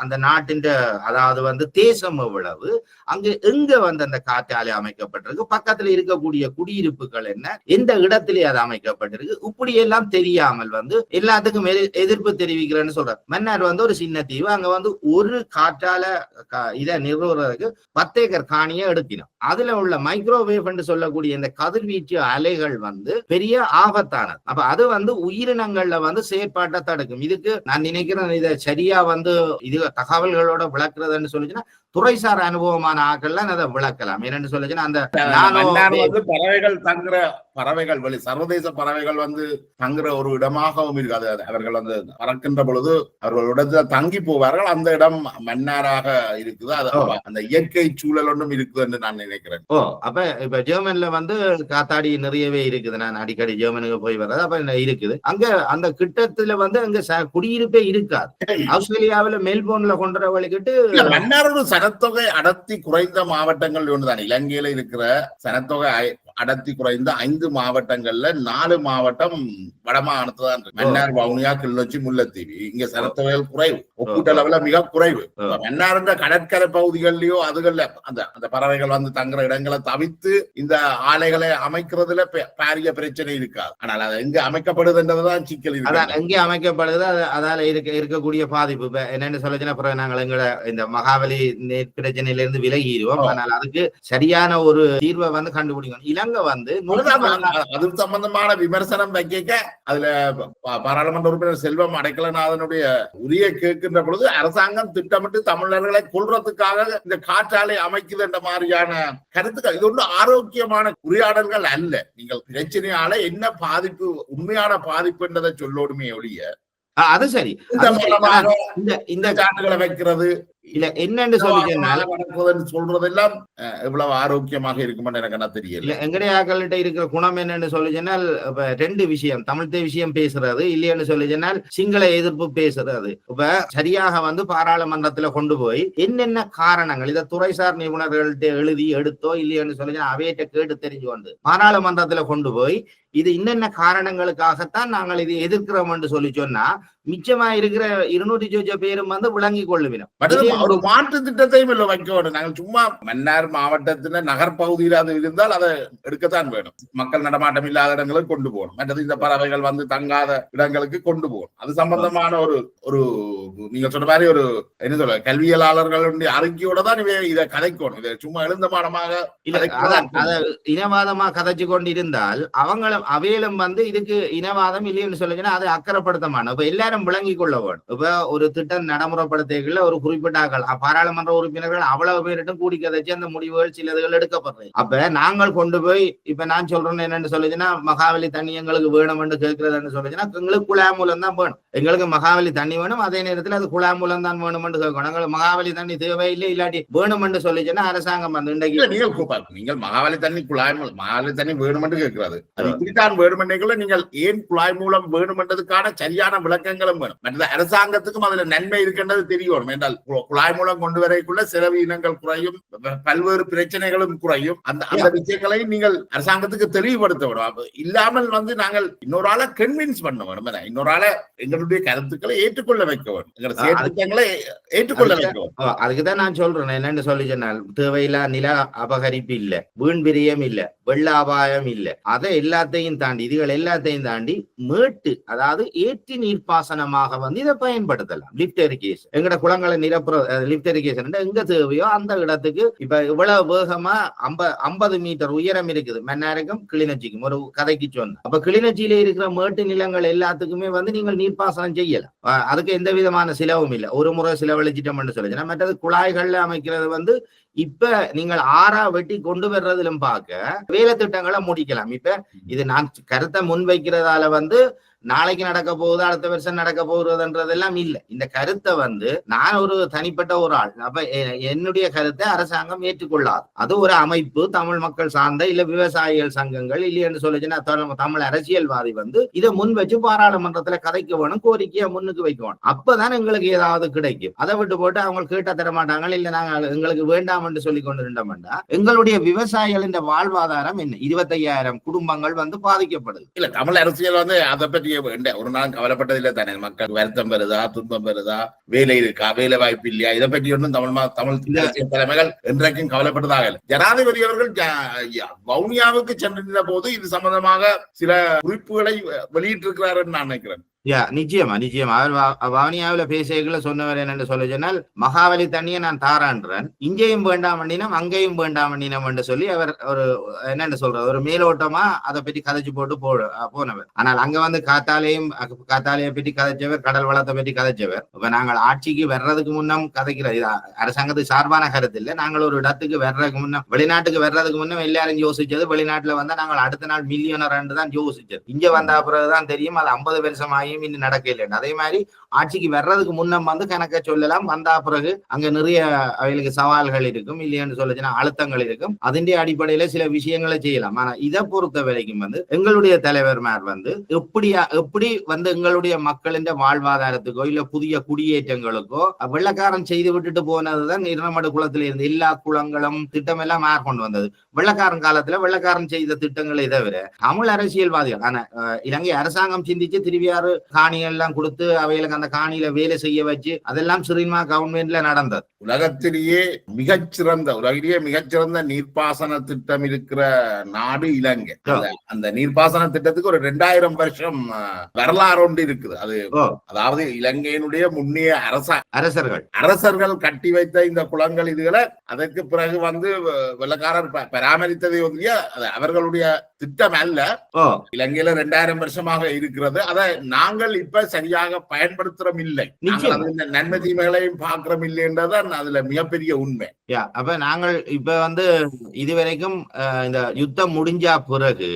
அந்த நாட்டின் அதாவது வந்து தேசம் எவ்வளவு, அங்க எங்க வந்து அந்த காற்றாலை அமைக்கப்பட்டிருக்கு, பக்கத்துல இருக்கக்கூடிய குடியிருப்புகள் என்ன, எந்த இடத்திலே அது அமைக்கப்பட்டிருக்கு, இப்படி எல்லாம் தெரியாமல் வந்து எல்லாத்துக்கும் எதிர்ப்பு தெரிவிக்கிறேன்னு சொல்றாரு. மன்னார் வந்து ஒரு சின்ன தீவு, அங்க வந்து ஒரு காற்றாலை இதை நிறுவுறதுக்கு 10 ஏக்கர் காணியை எடுக்கணும். அதுல உள்ள மைக்ரோவேவ் என்று சொல்லக்கூடிய இந்த கதிர்வீச்சு அலைகள் வந்து பெரிய ஆபத்தானது. அப்ப அது வந்து உயிரினங்கள்ல வந்து செயற்பாட்டை தடுக்கும். இதுக்கு நான் நினைக்கிறேன் இதை சரியா வந்து இது தகவல்களோட விளக்குறதுன்னு சொல்லிச்சுன்னா துறைசார் அனுபவமான ஆக்கள்லாம் அதை விளக்கலாம். என்னன்னு சொல்லிச்சுன்னா அந்த பறவைகள் தங்குற பறவைகள் வழி சர்வதேச பறவைகள் வந்து தங்குற ஒரு இடமாகவும் இருக்காது. அவர்கள் வந்து பறக்கின்ற பொழுது அவர்களோட தங்கி போவார்கள். அந்த இடம் மன்னாராக இருக்குது. அது அந்த இயற்கை சூழல் ஒன்றும் இருக்குது என்று நான் நினைக்கிறேன். அப்ப இப்ப ஜெர்மன்ல வந்து காத்தாடி நிறையவே இருக்குது. நான் அடிக்கடி ஜெர்மனுக்கு போய் வர்றது. அப்ப இருக்குது அங்க அந்த கிட்டத்துல வந்து அங்க குடியிருப்பே இருக்காது. ஆஸ்திரேலியாவில மெல்போர்ன்ல கொண்டு வழிகிட்டு மன்னார் சனத்தொகை அடர்த்தி குறைந்த மாவட்டங்கள் ஒன்றுதான். இலங்கையில இருக்கிற சனத்தொகை அடர்த்தி குறைந்த 5 மாவட்டங்கள்ல 4 மாவட்டம் வடமாகாணத்துல தான் இருக்கு. மன்னார், வவுனியா, கிளிநொச்சி, முல்லைத்தீவு. இங்க சனத்தொகைகள் குறைவு, ஒப்பீட்டளவுல மிக குறைவு. மன்னார் கடற்கரை பகுதிகளிலேயோ அதுகள்ல அந்த பறவைகள் வந்து தங்குற இடங்களை தவிர்த்து இந்த ஆலைகளை அமைக்கிறதுல பாரிய பிரச்சனை இருக்காது. ஆனால் அது எங்க அமைக்கப்படுதுன்றதுதான் சிக்கல் இருக்கு. எங்கே அமைக்கப்படுது அதால இருக்கக்கூடிய பாதிப்பு என்னன்னு சொல்லுச்சுன்னா, அப்புறம் நாங்கள் எங்களை இந்த மகாவலி நீர் பிரச்சனையில இருந்து விலகிடுவோம். ஆனால் அதுக்கு சரியான ஒரு தீர்வை வந்து கண்டுபிடிக்கணும். இலங்கை வந்து அது சம்பந்தமான விமர்சனம் வைக்க அதுல பாராளுமன்ற உறுப்பினர் செல்வம் அடைக்கலநாதனுடைய உரிய கேட்கின்ற பொழுது அரசாங்கம் திட்டமிட்டு தமிழர்களை கொள்றதுக்காக இந்த காற்றாலை அமைக்குது என்ற மாதிரியான கருத்துக்கள். இது ஒன்று ஆரோக்கியமான உரையாடல்கள் அல்ல. நீங்கள் பிரச்சனையால என்ன பாதிப்பு, உண்மையான பாதிப்பு என்றதை சொல்லோடுமே ஒழிய அது சரி இந்த சான்றுகளை வைக்கிறது இல்ல என்னன்னு சொல்றதெல்லாம் எவ்வளவு ஆரோக்கியமாக இருக்குமென்னு எனக்கு என்ன தெரியல. எங்கடையாக்கள்கிட்ட இருக்கிற குணம் என்னன்னு சொல்லி சொன்னால், ரெண்டு விஷயம், தமிழ் விஷயம் பேசுறது இல்லைன்னு சொல்லி சொன்னால் சிங்கள எதிர்ப்பு பேசுறது. இப்ப சரியாக வந்து பாராளுமன்றத்துல கொண்டு போய் என்னென்ன காரணங்கள் இதை துறைசார் நிபுணர்கள்ட்ட எழுதி எடுத்தோ இல்லைன்னு சொல்லி அவையிட்ட கேட்டு தெரிஞ்சு கொண்டு பாராளுமன்றத்துல கொண்டு போய் இது என்னென்ன காரணங்களுக்காகத்தான் நாங்கள் இதை எதிர்க்கிறோம் என்று சொல்லி சொன்னா மிச்சமா இருக்கிற 200 பேரும் வந்து விளங்கி கொள்ளுவினோம். ஒரு மாற்று திட்டத்தையும் இல்லை வைக்கணும். நாங்கள் சும்மா மன்னார் மாவட்டத்தின நகர்பகுதியில் அது இருந்தால் அதை எடுக்கத்தான் வேணும். மக்கள் நடமாட்டம் இல்லாத இடங்களுக்கு கொண்டு போகணும். மற்றது இந்த பறவைகள் வந்து தங்காத இடங்களுக்கு கொண்டு போகணும். அது சம்பந்தமான ஒரு நீங்க சொன்ன மாதிரி ஒரு என்ன சொல்ல கல்வியலாளர்களுடைய அறிக்கையோட தான் இதை கதைக்கணும். இதை சும்மா எழுந்தமானமாக இனவாதமா கதைச்சு கொண்டு இருந்தால் அவையிலும் வந்து இதுக்கு இனவாதம் இல்லைன்னு சொல்லுங்கன்னா அதை அக்கறைப்படுத்தமான இப்ப எல்லாரும் விளங்கி கொள்ள வேண்டும். இப்ப ஒரு திட்டம் நடைமுறைப்படுத்தல ஒரு குறிப்பிட்ட பாராளுமன்ற உறுப்பினர்கள் அவ்வளவு பேரிட்டும் கூடி கதைச்சு அந்த முடிவுகள் சிலதுகள் எடுக்கப்படுறது. அப்ப நாங்கள் கொண்டு போய் இப்ப நான் சொல்றேன்னு என்னன்னு சொல்லுச்சுன்னா, மகாவலி தண்ணி எங்களுக்கு வேணும் என்று கேட்கிறதுன்னு சொல்லுச்சுன்னா எங்களுக்கு குழா மூலம் தான் வேணும். எங்களுக்கு மகாவலி தண்ணி வேணும், அதே நேரத்தில் அது குழா மூலம் தான் வேணும் என்று கேட்கணும். எங்களுக்கு மகாவலி தண்ணி தேவையில்லை இல்லாட்டி வேணும் என்று சொல்லிச்சுன்னா அரசாங்கம் வந்து நீங்கள் மகாவலி தண்ணி குழாய் மூலம் மகாவலி தண்ணி வேணும் என்று கேட்கிறது. அது இப்படித்தான் வேணும் என்றைக்குள்ள நீங்கள் ஏன் குழாய் மூலம் வேணும் என்றதுக்கான சரியான விளக்கங்களும் வேணும். மற்ற அரசாங்கத்துக்கும் அதுல நன்மை இருக்கின்றது தெரியணும். என்றால் குழாய் மூலம் கொண்டு வரைக்குள்ள செலவினங்கள் குறையும், பல்வேறு பிரச்சனைகளும் குறையும். அந்த விஷயங்களை நீங்கள் அரசாங்கத்துக்கு தெளிவுபடுத்த வேணும். இல்லாமல் வந்து நாங்கள் இன்னொரு ஆளை கன்வின்ஸ் பண்ண வேணும். இன்னொரு ஆளை எங்களுடைய கருத்துக்களை ஏற்றுக்கொள்ள வைக்க வேணும். எங்களை ஏற்றுக்கொள்ள வைக்க வேணும். அதுக்குதான் நான் சொல்றேன் என்னன்னு சொல்லி சொன்னால், தேவையில்லா நில அபகரிப்பு இல்ல, வீண் பிரியம் இல்ல, வெள்ள அபாயம் இல்ல, அதை எல்லாத்தையும் தாண்டி இதுகள் எல்லாத்தையும் தாண்டி மேட்டு அதாவது ஏற்றி நீர்ப்பாசனமாக வந்து இதை பயன்படுத்தலாம். லிப்ட் இரிகேஷன் எங்கட குளங்களை நிரப்புற லிப்ட் இரிகேஷன் எங்க தேவையோ அந்த இடத்துக்கு இப்ப இவ்வளவு வேகமா 50 மீட்டர் உயரம் இருக்குது மன்னாருக்கும் கிளிநொச்சிக்கும் ஒரு கதைக்கு சொன்ன. அப்ப கிளிநொச்சியில இருக்கிற மேட்டு நிலங்கள் எல்லாத்துக்குமே வந்து நீங்கள் நீர்ப்பாசனம் செய்யலாம். அதுக்கு எந்த விதமான செலவும் இல்லை. ஒரு முறை செலவழிச்சிட்டோம்னு சொல்லுச்சுன்னா, மற்றது குழாய்கள்ல அமைக்கிறது வந்து இப்ப நீங்கள் ஆறா வெட்டி கொண்டு வர்றதிலும் பார்க்க வேலை திட்டங்களை முடிக்கலாம். இப்ப இது நான் கருத்தை முன்வைக்கிறதால வந்து நாளைக்கு நடக்க போகுது, அடுத்த வருஷம் நடக்க போகுதுன்றதெல்லாம் இல்லை. இந்த கருத்தை வந்து நான் ஒரு தனிப்பட்ட ஒரு ஆள், அப்ப என்னுடைய கருத்தை அரசாங்கம் ஏற்றுக்கொள்ளாது. அது ஒரு அமைப்பு, தமிழ் மக்கள் சார்ந்த இல்ல விவசாயிகள் சங்கங்கள் இல்லைன்னு சொல்லிச்சுன்னா தமிழ் அரசியல்வாதி வந்து இதை முன் வச்சு பாராளுமன்றத்துல கதைக்க வேணும், கோரிக்கையை முன்னுக்கு வைக்கணும். அப்பதான் எங்களுக்கு ஏதாவது கிடைக்கும். அதை விட்டு போட்டு அவங்க கேட்டா தர மாட்டாங்க, இல்ல நாங்க எங்களுக்கு வேண்டாம் என்று சொல்லி கொண்டு இருந்தோம்னா எங்களுடைய விவசாயிகளின் வாழ்வாதாரம் என்ன? 25,000 குடும்பங்கள் வந்து பாதிக்கப்படுது. இல்ல தமிழ் அரசியல் வந்து அதை பற்றி ஒரு நாள் கவலைப்பட்டதில்லை தானே. மக்கள் வருத்தம் வருதா, துன்பம் வருதா, வேலை இருக்கா, வேலை வாய்ப்பு இல்லையா, இதை பற்றி ஒன்றும் தமிழ் தலைமைகள் என்றைக்கும் கவலைப்பட்டதாக இல்லை. ஜனாதிபதி அவர்கள் வவுனியாவுக்கு சென்றிருந்த போது இது சம்பந்தமாக சில குறிப்புகளை வெளியிட்டிருக்கிறார் என்று நான் நினைக்கிறேன். நிச்சயமா அவர் வவுனியாவில பேசியல சொன்னவர் என்னன்னு சொல்ல சொன்னால், மகாவலி தண்ணியை நான் தாரான்றேன், இங்கேயும் வேண்டாம் பண்ணினம் அங்கேயும் வேண்டாம் பண்ணினம் என்று சொல்லி அவர் ஒரு என்னன்னு சொல்றது ஒரு மேலோட்டமா அதை பற்றி கதைச்சு போட்டு போனவர். ஆனால் அங்க வந்து காத்தாலையை பற்றி கதைச்சவர், கடல் வளத்தை பற்றி கதைச்சவர். இப்ப நாங்கள் ஆட்சிக்கு வர்றதுக்கு முன்னம் கதைக்கிறது அரசாங்கத்துக்கு சார்பான கருத்து இல்லை. நாங்கள் ஒரு இடத்துக்கு வர்றதுக்கு முன்னம், வெளிநாட்டுக்கு வர்றதுக்கு முன்னம் எல்லாரும் யோசிச்சது வெளிநாட்டுல வந்தா நாங்கள் அடுத்த நாள் மில்லியனர் தான் யோசிச்சது. இங்க வந்த பிறகுதான் தெரியும் அது 50 வருஷம் ஆகி இன்னும் நடக்க இல்லை. அதே மாதிரி ஆட்சிக்கு வர்றதுக்கு முன்னம் வந்து கணக்க சொல்லலாம். வந்தா பிறகு அங்க நிறைய அவைகளுக்கு சவால்கள் இருக்கும், இல்லையான்னு சொல்லுச்சுன்னா அழுத்தங்கள் இருக்கும். அதன் அடிப்படையில சில விஷயங்களை செய்யலாம். ஆனா இதை பொறுத்த வரைக்கும் வந்து எங்களுடைய தலைவர்மார் வந்து எப்படி வந்து எங்களுடைய மக்களின் வாழ்வாதாரத்துக்கோ இல்ல புதிய குடியேற்றங்களுக்கோ வெள்ளக்காரன் செய்து விட்டுட்டு போனதுதான் இரணமடு குளத்துல இருந்து எல்லா குளங்களும் திட்டம் எல்லாம் மாற் கொண்டு வந்தது. வெள்ளக்காரன் காலத்துல வெள்ளக்காரன் செய்த திட்டங்களை தவிர தமிழ் அரசியல்வாதிகள் ஆனா இலங்கை அரசாங்கம் சிந்திச்சு திருவியாறு காணிகள் எல்லாம் கொடுத்து அவைகளுக்கு அந்த காணியில வேலை செய்ய வச்சு அதெல்லாம் ஸ்ரீமா கவர்மெண்ட்ல நடந்தது. உலகிலேயே மிகச்சிறந்த நீர்ப்பாசன திட்டம் இருக்கிற நாடு இலங்கை. அந்த நீர்ப்பாசன திட்டத்துக்கு ஒரு 2000 வருஷம் வரலாறு ஒன்று இருக்குது. அது அதாவது இலங்கையினுடைய முன்னைய அரசர்கள் கட்டி வைத்த இந்த குளங்கள் இதுகளை அதற்கு பிறகு வந்து வெள்ளக்காரர் பராமரித்ததை ஒன்றிய அவர்களுடைய திட்டம் அல்ல. இலங்கையில 2000 வருஷமாக இருக்கிறது. அதை நாங்கள் இப்ப சரியாக பயன்படுத்துறோம் இல்லை, நன்மை தீமைகளையும் பார்க்கிறோம் இல்லைன்றதான் அதுல மிகப்பெரிய உண்மை. அப்ப நாங்கள் இப்ப வந்து இதுவரைக்கும் இந்த யுத்தம் முடிஞ்சா பிறகு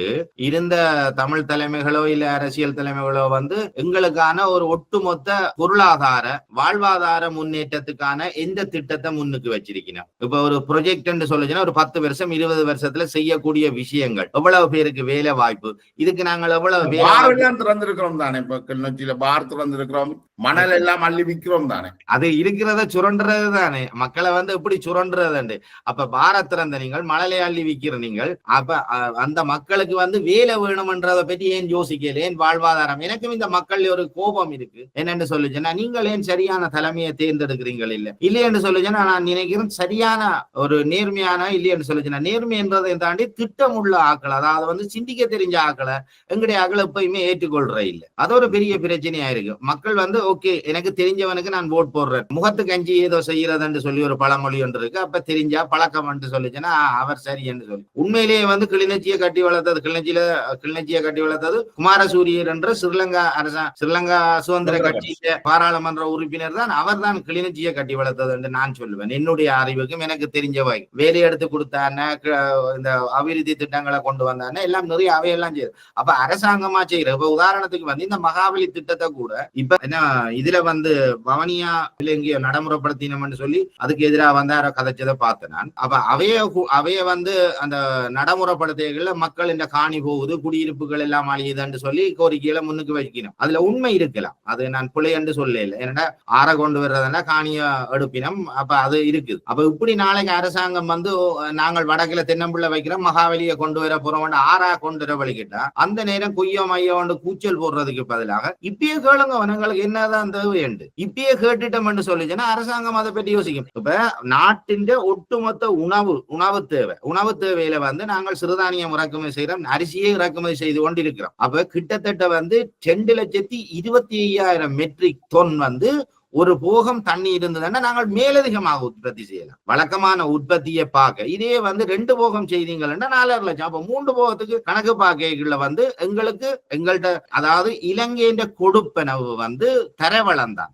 இருந்த தமிழ் தலைமைகளோ இல்ல அரசியல் தலைமைகளோ வந்து எங்களுக்கான ஒரு ஒட்டுமொத்த பொருளாதார வாழ்வாதார முன்னேற்றத்துக்கான எந்த திட்டத்தை முன்னுக்கு வச்சிருக்கணும். இப்ப ஒரு ப்ரொஜெக்ட் சொல்லுச்சுன்னா ஒரு 10 வருஷம் 20 வருஷத்துல செய்யக்கூடிய விஷயங்கள், எவ்வளவு பேருக்கு வேலை வாய்ப்பு, இதுக்கு நாங்கள் எவ்வளவு திறந்திருக்கிறோம் தானே. இப்ப கிளிநொச்சியில பார் திறந்திருக்கிறோம், மணல் எல்லாம் அள்ளி விற்கிறோம் தானே. அது இருக்கிறத சுரண்டுறது தானே, மக்களை வந்து எப்படி சுரண்டுறது. அப்ப பாரத் திறந்த நீங்கள் மணலை அள்ளி விற்கிற நீங்கள், அப்ப அந்த மக்களுக்கு வந்து வேலை வேணும்ன்றதை பற்றி ஏன் யோசிக்கல, ஏன் வாழ்வாதாரம். எனக்கும் இந்த மக்கள் ஒரு கோபம் இருக்கு. என்னன்னு சொல்லுச்சுன்னா நீங்கள் ஏன் சரியான தலைமையை தேர்ந்தெடுக்கிறீங்கள் இல்லையென்று சொல்லுச்சுன்னா நான் நினைக்கிறேன் சரியான ஒரு நேர்மையான இல்லையென்று சொல்லுச்சுன்னா நேர்மை என்றதை தாண்டி திட்டம் உள்ள ஆக்கள், அதாவது வந்து சிந்திக்க தெரிஞ்ச ஆக்களை எங்களுடைய ஆக்களை எப்பயுமே ஏற்றுக்கொள்ற இல்லை. அது ஒரு பெரிய பிரச்சனையா இருக்கு. மக்கள் வந்து ஓகே எனக்கு தெரிஞ்சவனுக்கு நான் ஓட் போடுறேன், முகத்துக்கு அஞ்சி ஏதோ செய்யறதுன்னு சொல்லி ஒரு பழமொழி ஒன்று இருக்கு. அப்ப தெரிஞ்சா பழக்கம் என்று சொல்லிச்சுன்னா அவர் சரி என்று சொல்லி உண்மையிலேயே வந்து கிளிநொச்சியை கட்டி வளர்த்தது கிளிநொச்சியை கட்டி வளர்த்தது குமாரசூரியர் என்ற ஸ்ரீலங்கா சுதந்திர கட்சியில பாராளுமன்ற உறுப்பினர் தான். அவர் தான் கிளிநொச்சியை கட்டி வளர்த்தது என்று நான் சொல்லுவேன். என்னுடைய அறிவுக்கும் எனக்கு தெரிஞ்சவை வேலை எடுத்து கொடுத்தான இந்த அபிவிருத்தி திட்டங்களை கொண்டு வந்தானே எல்லாம் நிறைய அவையெல்லாம் செய்யுது. அப்ப அரசாங்கமா செய்யற இப்ப உதாரணத்துக்கு வந்து இந்த மகாபலி திட்டத்தை கூட இப்ப என்ன இதுல வந்து பவனியா எங்கேயோ நடைமுறைப்படுத்தினோம்னு சொல்லி அதுக்கு எதிராக வந்து கதைச்சதை பார்த்தேன் நான். அப்ப அவைய வந்து அந்த நடைமுறைப்படுத்தைகள்ல மக்கள் இந்த காணி போகுது, குடியிருப்புகள் எல்லாம் அழியுதுன்னு சொல்லி கோரிக்கையில முன்னுக்கு வைக்கணும். அதுல உண்மை இருக்கலாம், அது நான் பிழை என்று சொல்லல. ஏன்னா ஆற கொண்டு வர்றதுனா காணிய எடுப்பினம், அப்ப அது இருக்குது. அப்ப இப்படி நாளைக்கு அரசாங்கம் வந்து நாங்கள் வடக்குல தென்னம்பிள்ளை வைக்கிறோம், மகாவலியை கொண்டு வர போறோம், ஆறா கொண்டு வர வழிகிட்டா அந்த நேரம் கொய்யோ மையோ கூச்சல் போடுறதுக்கு பதிலாக இப்பயே கேளுங்க அவங்களுக்கு என்னதான் தேவை என்று இப்பயே கேட்டுட்டோம்னு சொல்லிச்சுன்னா அரசாங்கம் அதை பற்றி யோசிக்கும். இப்ப நாட்டின் ஒட்டுமொத்த உணவு தேவையில வந்து நாங்கள் சிறுதானியம் இறக்குமதி செய்யறோம், அரிசியை இறக்குமதி செய்து கொண்டிருக்கிறோம். அப்ப கிட்டத்தட்ட வந்து 2,25,000 மெட்ரிக் டன் வந்து ஒரு போகம் தண்ணி இருந்ததுன்னா நாங்கள் மேலதிகமாக உற்பத்தி செய்யலாம். வழக்கமான உற்பத்தியை பார்க்க இதே வந்து 2 போகம் செய்தீங்கன்னா 4,5 லட்சம். அப்ப 3 போகத்துக்கு கணக்கு பார்க்கல வந்து எங்கள்கிட்ட அதாவது இலங்கையின் கொடுப்பனவு வந்து தரவளம் தான்,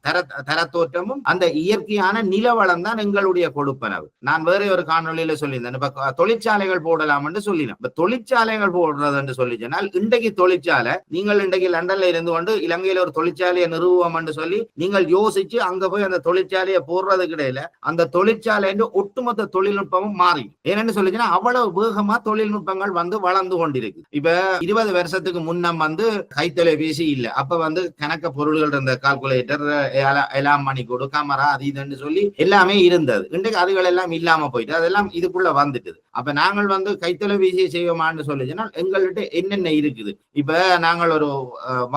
தரத்தோற்றமும் அந்த இயற்கையான நிலவளம் தான் எங்களுடைய கொடுப்பனவு. நான் வேற ஒரு காணொலியில சொல்லியிருந்தேன், இப்ப தொழிற்சாலைகள் போடலாம் என்று சொல்லினோம். இப்ப தொழிற்சாலைகள் போடுறது என்று சொல்லிச்சனால் இன்றைக்கு தொழிற்சாலை நீங்கள் இன்றைக்கு லண்டன்ல இருந்து கொண்டு இலங்கையில ஒரு தொழிற்சாலையை நிறுவுவோம் என்று சொல்லி நீங்கள் யோசிச்சு அங்க போய் அந்த தொழிற்சாலையை போடுறதுக்கு இடையில அந்த தொழிற்சாலை ஒட்டுமொத்த தொழில்நுட்பமும் மாறி என்னன்னு சொல்லிச்சுன்னா அவ்வளவு வேகமா தொழில்நுட்பங்கள் வந்து வளர்ந்து கொண்டிருக்கு. இப்ப 20 வருஷத்துக்கு முன்னம் வந்து கைத்தொலைபேசி இல்ல, அப்ப வந்து கணக்க பொருள்கள் இருந்த கால்குலேட்டர், எல்லாம் மணிக்கூடு, கேமரா, அது இதுன்னு சொல்லி எல்லாமே இருந்தது. இன்றைக்கு அதுகள் எல்லாம் இல்லாம போயிட்டு அதெல்லாம் இதுக்குள்ள வந்துட்டுது. அப்ப நாங்கள் வந்து கைத்தொலைபேசியை செய்வோமான்னு சொல்லிச்சுன்னா எங்கள்கிட்ட என்னென்ன இருக்குது. இப்ப நாங்கள் ஒரு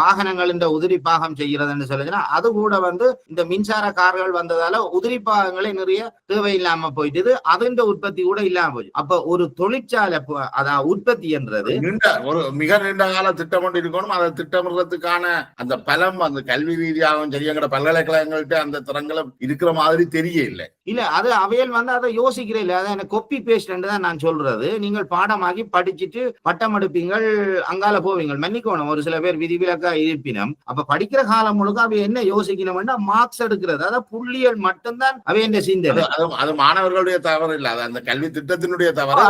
வாகனங்கள் இந்த உதிரி பாகம் செய்யறதுன்னு சொல்லிச்சுன்னா அது கூட வந்து இந்த மின்சார கார்கள் வந்ததால உதிரி பாகங்களே நிறைய தேவையில்லாம போயிட்டு அதன் உற்பத்தி கூட இல்லாம போயிடுச்சு. அப்ப ஒரு தொழிற்சாலை அதான் உற்பத்தி என்றது ஒரு மிக நீண்ட கால திட்டம் கொண்டு இருக்கணும். அதை திட்டமிடுறதுக்கான அந்த பலம் அந்த கல்வி ரீதியாகவும் சரி எங்கட பல்கலைக்கழகங்கள்ட்ட அந்த திறங்களும் இருக்கிற மாதிரி தெரியல. இல்ல அது அவையல் வந்து அதை யோசிக்கிறேன் இல்ல, அதை எனக்கு கொப்பி பேஸ்ட் தான் நான் சொல்றது. நீங்கள் பாடமாகி படிச்சுட்டு பட்டம் எடுப்பீங்கள், அங்கால போவீங்கள். மன்னிக்கணும் ஒரு சில பேர் விதிவிலக்கா இருப்பினும் அப்ப படிக்கிற காலம் முழுக்க அவை என்ன யோசிக்கணும்னா மார்க்ஸ் எடுக்கிறது, அதாவது புள்ளியல் மட்டும்தான் அவையின் சிந்தனை. அது மாணவர்களுடைய தவறு இல்ல, அது அந்த கல்வி திட்டத்தினுடைய தவறு.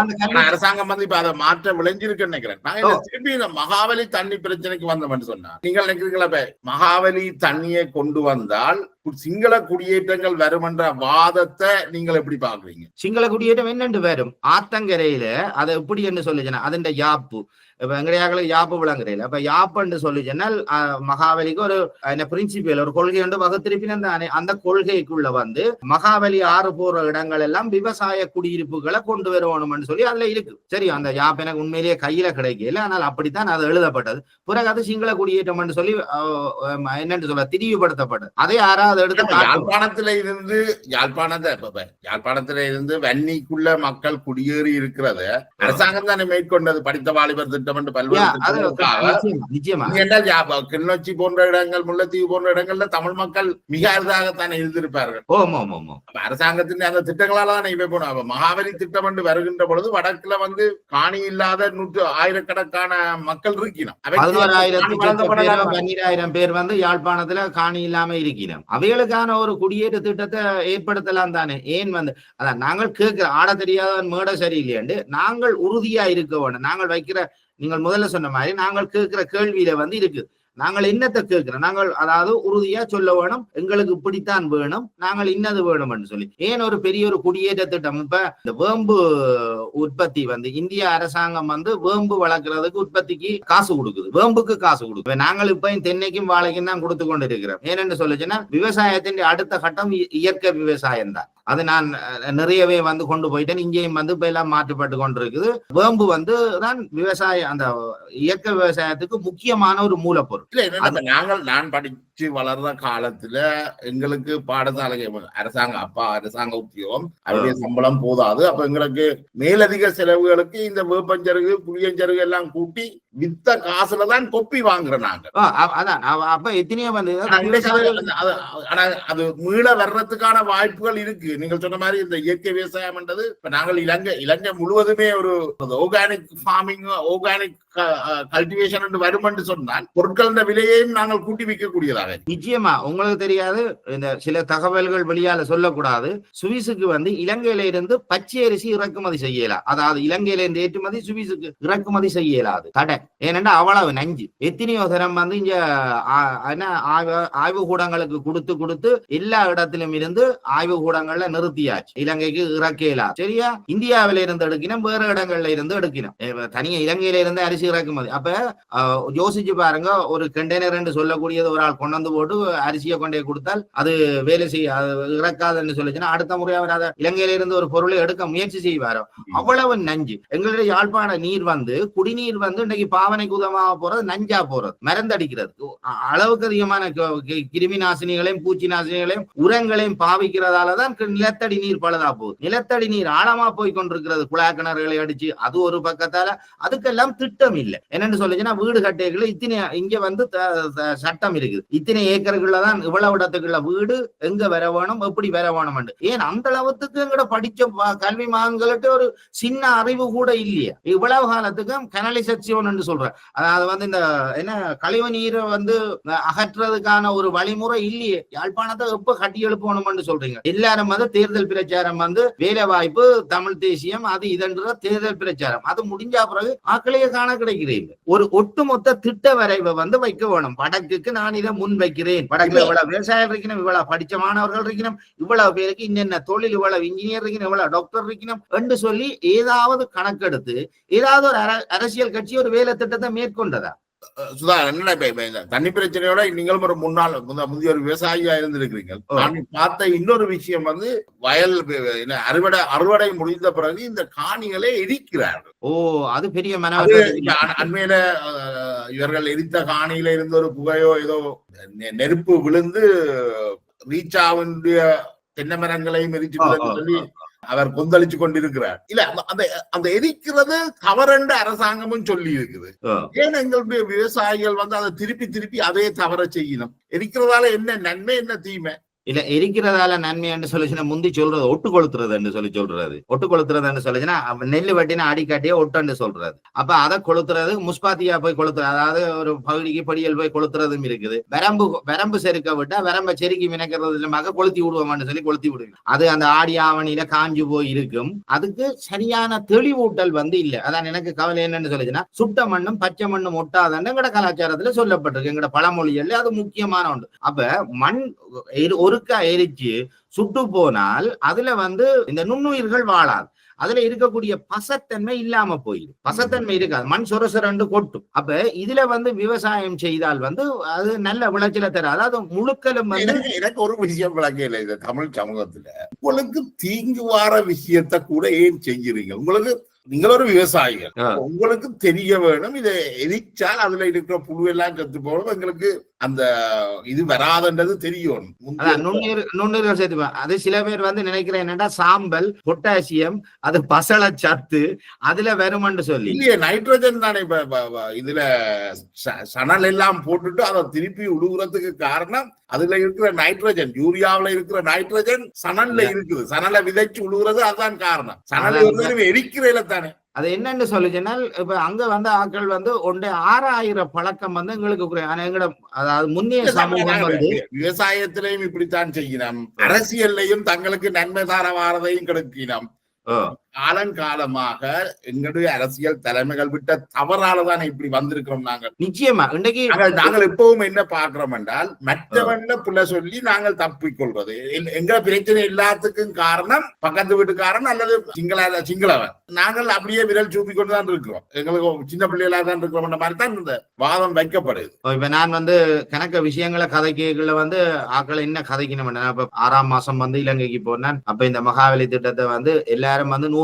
அரசாங்கம் வந்து இப்ப அதை மாற்ற விளைஞ்சிருக்கு நினைக்கிறேன். நான் திருப்பி இந்த மகாவலி தண்ணி பிரச்சனைக்கு வந்தோம்னு சொன்னா, நீங்கள் நினைக்கிறீங்களா மகாவலி தண்ணியை கொண்டு வந்தால் சிங்கள குடியேற்றங்கள் வரும் என்ற வாதத்தை நீங்கள் எப்படி பாக்குறீங்க? சிங்கள குடியேற்றம் என்னென்று வரும்? ஆத்தங்கரையில அதை எப்படி என்று சொல்லுச்சுன்னா அதன் யாப்பு எங்கடையாக்களை யாப்பு விளங்குறையில அப்ப யாப்புன்னு சொல்லிச்சுன்னால் மகாவலிக்கு ஒரு பிரின்சிபியல் ஒரு கொள்கை ஒன்று வகுத்திருப்பின. அந்த கொள்கைக்குள்ள வந்து மகாவலி ஆறு போற இடங்கள் எல்லாம் விவசாய குடியிருப்புகளை கொண்டு வரணும்னு சொல்லி அதுல இருக்கு. சரி, அந்த யாப் எனக்கு உண்மையிலேயே கையில கிடைக்கல, ஆனால் அப்படித்தான் அது எழுதப்பட்டது. பிறகு அது சிங்கள குடியேற்றம் சொல்லி என்னன்னு சொல்ல திரிவுபடுத்தப்பட்டது. அதை யாராவது எடுத்து யாழ்ப்பாணத்தில இருந்து வன்னிக்குள்ள மக்கள் குடியேறி இருக்கிறது அரசாங்கம் தானே மேற்கொண்டது. படித்த வாலிபர் திட்டம் என்று பல்வேறு கிளிநொச்சி போன்ற இடங்கள், முல்லைத்தீவு போன்ற இடங்கள்ல தமிழ் மக்கள் மிக அரிதாகத்தானே இருந்திருப்பார்கள். அரசாங்கத்தின் அந்த திட்டங்களால தான் இப்ப போனோம். மகாவலி திட்டம் என்று வருகின்ற பொழுது வடக்குல வந்து காணி இல்லாத ஆயிரக்கணக்கான மக்கள் இருக்கணும். 11,000 பேர் வந்து யாழ்ப்பாணத்துல காணி இல்லாம இருக்கணும். அவைகளுக்கான ஒரு குடியேற்ற திட்டத்தை ஏற்படுத்தலாம் தானே. ஏன் வந்து அதான் நாங்கள் கேட்கிற ஆட தெரியாத மேட சரியில்லையாண்டு நாங்கள் உறுதியா இருக்க வேண்டும். நாங்கள் வைக்கிற நீங்கள் முதல்ல சொன்ன மாதிரி நாங்கள் கேட்கிற கேள்வியில வந்து இருக்கு. நாங்கள் என்னத்தை கேட்கிறோம்? நாங்கள் அதாவது உறுதியா சொல்ல வேணும், எங்களுக்கு இப்படித்தான் வேணும், நாங்கள் இன்னது வேணும்னு சொல்லி. ஏன் ஒரு பெரிய ஒரு குடியேற்ற திட்டம்? இப்ப இந்த வேம்பு உற்பத்தி வந்து இந்திய அரசாங்கம் வந்து வேம்பு வளர்க்கறதுக்கு உற்பத்திக்கு காசு கொடுக்குது, வேம்புக்கு காசு கொடுக்குது. நாங்கள் இப்ப தென்னைக்கும் வாழைக்கும் தான் கொடுத்து கொண்டு இருக்கிறோம். ஏன்னு சொல்லுச்சுன்னா விவசாயத்தின் அடுத்த கட்டம் இயற்கை விவசாயம் தான். அது நான் நிறையவே வந்து கொண்டு போயிட்டேன். இங்கேயும் வந்து இப்ப எல்லாம் மாற்றப்பட்டு கொண்டிருக்குது. வேம்பு வந்து தான் விவசாயம், அந்த இயற்கை விவசாயத்துக்கு முக்கியமான ஒரு மூலப்பொருள். நான் படிச்சு வளர்ற காலத்துல எங்களுக்கு பாடசாலை அரசாங்க உத்தியோகம், அவருடைய சம்பளம் போதாது. அப்ப எங்களுக்கு மேலதிக செலவுகளுக்கு இந்த வேப்பஞ்சருகு புளியஞ்சருகு எல்லாம் கூட்டி வித்த காசுலதான் கொப்பி வாங்குறோம் நாங்க. அதான் அப்ப எத்தனையோ வந்து அது மீள வர்றதுக்கான வாய்ப்புகள் இருக்கு. நீங்கள் சொன்ன மாதிரி இந்த இயற்கை விவசாயம் என்றது இப்ப நாங்கள் இலங்கை முழுவதுமே ஒரு ஆர்கானிக் ஃபார்மிங், ஆர்கானிக் கல்டிவேஷன் வரும் என்று சொன்னால் பொருட்களின் விலையையும் நாங்கள் கூட்டி வைக்கக்கூடியதாக. நிச்சயமா உங்களுக்கு தெரியாது, இந்த சில தகவல்கள் வெளியால சொல்லக்கூடாது. சுவிஸுக்கு வந்து இலங்கையில இருந்து பச்சை அரிசி இறக்குமதி செய்யலாம். அதாவது இலங்கையில இருந்து ஏற்றுமதி சுவிஸுக்கு இறக்குமதி செய்யலாது தடை. ஏனென்றா அவ்வளவு நஞ்சு. எத்தனையோ தரம் வந்து இங்க ஆய்வு கூடங்களுக்கு கொடுத்து எல்லா இடத்திலும் இருந்து ஆய்வு கூடங்கள்ல நிறுத்தியாச்சு. இலங்கைக்கு இறக்கலாம். சரியா? இந்தியாவில இருந்து எடுக்கணும், வேற இடங்கள்ல இருந்து எடுக்கணும். தனியா இலங்கையில இருந்து அரிசி இறக்குமதி. அப்ப யோசிச்சு பாருங்க, ஒரு கண்டெய்னர் என்று சொல்லக்கூடியது ஒரு ஆள் கொண்டு வந்து போட்டு அரிசியை கொண்டே கொடுத்தால் அது வேலை செய்ய இறக்காதுன்னு சொல்லிச்சுன்னா அடுத்த முறை அவர் அதை இலங்கையில இருந்து ஒரு பொருளை எடுக்க முயற்சி செய்வாரோ. அவ்வளவு நஞ்சு. எங்களுடைய யாழ்ப்பாண நீர் வந்து குடிநீர் வந்து இன்னைக்கு பாவனைக்கு உதவமாக போறது நஞ்சா போறது, மருந்தடிக்கிறது. அளவுக்கு அதிகமான கிருமி நாசினிகளையும் பூச்சி நாசினிகளையும் உரங்களையும் பாவிக்கிறதாலதான் நிலத்தடி நீர் பழுதா போகுது. நிலத்தடி நீர் ஆழமா போய் கொண்டிருக்கிறது, குழாய் கிணறுகளை அடிச்சு. அது ஒரு பக்கத்தால அதுக்கெல்லாம் திட்டம் இல்லை. என்னன்னு சொல்லிச்சுன்னா வீடு கட்டைகள் இத்தனை இங்க வந்து சட்டம் இருக்குது, இத்தனை ஏக்கர்கள்தான் இவ்வளவு இடத்துக்குள்ள வீடு எங்க வர வேணும், எப்படி வர வேணும். ஏன் அந்த அளவுக்கு எங்கட படிச்ச கல்வி மகன்களுக்கு ஒரு சின்ன அறிவு கூட இல்லையா? இவ்வளவு காலத்துக்கும் கனலைசேஷன் என்று சொல்றேன். அதாவது வந்து இந்த என்ன கழிவு நீரை வந்து அகற்றுறதுக்கான ஒரு வழிமுறை இல்லையே. யாழ்ப்பாணத்தை எப்ப கட்டி எழுப்பணும்னு சொல்றீங்க? எல்லாரும் வந்து தேர்தல் பிரச்சாரம் வந்து வேலை வாய்ப்பு, தமிழ் தேசியம், அது இதன்ற தேர்தல் பிரச்சாரம். அது முடிஞ்ச பிறகு ஆக்களையே காண கிடைக்கிறீங்க. ஒரு ஒட்டுமொத்த திட்ட வரைவை வந்து வைக்க வேணும். வடக்குக்கு நான் இதை முன் வைக்கிறேன், வடக்குல இவ்வளவு விவசாயம் இருக்கணும், இவ்வளவு படிச்ச மாணவர்கள் இருக்கணும், இவ்வளவு பேருக்கு இன்னென்ன தொழில், இவ்வளவு இன்ஜினியர் இருக்கணும், இவ்வளவு டாக்டர் இருக்கணும் என்று சொல்லி ஏதாவது கணக்கெடுத்து ஏதாவது ஒரு அரசியல் கட்சி ஒரு வேலை திட்டத்தை மேற்கொண்டதா? சுதா, என்ன தண்ணி பிரச்சனையோட நீங்களும் ஒரு முந்தைய ஒரு விவசாயியா இருந்திருக்கிறீங்க. நான் பார்த்த இன்னொரு விஷயம் வந்து வயல் அறுவடை முடிந்த பிறகு இந்த காணிகளை எரிக்கிறார்கள். அது பெரிய அண்மையில இவர்கள் எரித்த காணியில இருந்த ஒரு புகையோ ஏதோ நெருப்பு விழுந்து ரீச்சாவுடைய தென்னை மரங்களையும் எரிச்சு சொல்லி அவர் கொந்தளிச்சு கொண்டிருக்கிறார். இல்ல அந்த எரிக்கிறது தவறென்று அரசாங்கமும் சொல்லி இருக்குது. ஏன் எங்களுடைய விவசாயிகள் வந்து அதை திருப்பி அதே தவற செய்யணும்? எரிக்கிறதால என்ன நன்மை, என்ன தீமை? இல்ல எரிக்கிறதால நன்மை என்று சொல்லிச்சுன்னா முந்தி சொல்றது ஒட்டு கொளுத்துறது சொல்றது ஒட்டு கொளுத்துறதுன்னு சொல்லிச்சுன்னா நெல்லு வெட்டினா அடிக்காட்டியே ஒட்டுன்னு சொல்றது. அப்ப அதை கொளுத்துறது முஸ்பாத்தியா போய் கொளுத்துறது, அதாவது ஒரு பகுதிக்கு படியல் போய் கொளுத்துறதும் இருக்குது. வரம்பு செருக்க விட்டா வரம்ப செருக்கி மினக்கிறது இல்லமாக கொளுத்தி விடுவோம்னு சொல்லி கொளுத்தி விடுங்க. அது அந்த ஆடி ஆவணியில காஞ்சு போய் இருக்கும். அதுக்கு சரியான தெளிவூட்டல் இல்ல. அதான் எனக்கு கவலை என்னன்னு சொல்லிச்சுன்னா சுட்ட மண்ணும் பச்சை மண்ணும் ஒட்டாதன்னு எங்கட கலாச்சாரத்துல சொல்லப்பட்டிருக்கு. எங்கட பழமொழிகள்ல அது முக்கியமான ஒன்று. அப்ப மண் ஒருக்கா எரிச்சு சுட்டு போனால் அதுல இந்த நுண்ணுயிர்கள் வாழாது. அதுல இருக்கக்கூடிய பசத்தன்மை இல்லாம போயிடும். பசத்தன்மை இருக்காது, மண் சொரசொரண்டு கொட்டும். அப்ப இதுல விவசாயம் செய்தால் அது நல்ல விளைச்சல தர. அதாவது முழுக்கலும் எனக்கு ஒரு விஷயம் விளங்க இல்லை. இந்த தமிழ் சமூகத்துல உங்களுக்கு தீங்கு வார விஷயத்த கூட ஏன் செய்யறீங்க? உங்களுக்கு நீங்கள் ஒரு விவசாயிகள், உங்களுக்கு தெரிய வேணும் இதை எரிச்சால் அதுல இருக்கிற புழு எல்லாம் செத்து போகணும், எங்களுக்கு அந்த இது வராதுன்றது தெரியும். நுண்ணுயிர்கள் சேர்த்துப்பேன். அது சில பேர் நினைக்கிறேன் என்னன்னா சாம்பல் பொட்டாசியம் அது பசல சத்து அதுல வருமென்று சொல்லி. இல்லையே, நைட்ரஜன் தானே. இதுல சணல் எல்லாம் போட்டுட்டு அதை திருப்பி உழுகுறதுக்கு காரணம் அதுல இருக்கிற நைட்ரஜன். யூரியாவில இருக்கிற நைட்ரஜன் சணல்ல இருக்குது. சணலை விதைச்சு உழுகுறது அதுதான் காரணம். சணல் எரிக்கிறதுல தானே. அது என்னன்னு சொல்லிச்சுன்னா இப்ப அங்க ஆட்கள் ஒன்றே 6000 பழக்கம் எங்களுக்கு எங்கட அதாவது முன்னைய சமூகம் விவசாயத்திலையும் இப்படித்தான் செய்யணும். அரசியல்லையும் தங்களுக்கு நன்மை தார வாரதையும் கிடைக்கணும். காலங்காலமாக எங்களுடைய அரசியல் தலைமைகள் விட்ட தவறாலதான் இப்படி வந்திருக்கிறோம். நாங்கள் நிச்சயமா இன்றைக்கு நாங்கள் எப்பவும் என்ன பார்க்கிறோம் என்றால் மற்றவன்ல புள்ள சொல்லி நாங்கள் தப்பிக்கொள்வது. எங்க பிரச்சனை எல்லாத்துக்கும் காரணம் பக்கத்து வீட்டுக்காரன் அல்லது சிங்களவன். நாங்கள் அப்படியே விரல் சூப்பி கொண்டுதான் இருக்கிறோம். எங்களுக்கு சின்ன பிள்ளைகளா தான் இருக்கிறோம் மாதிரி தான் இந்த வாதம் வைக்கப்படுது. இப்ப நான் கணக்க விஷயங்களை கதைக்கல ஆக்களை என்ன கதைக்கணும். இப்ப 6ஆம் மாசம் இலங்கைக்கு போனேன். அப்ப இந்த மகாவலி திட்டத்தை எல்லாரும் 100%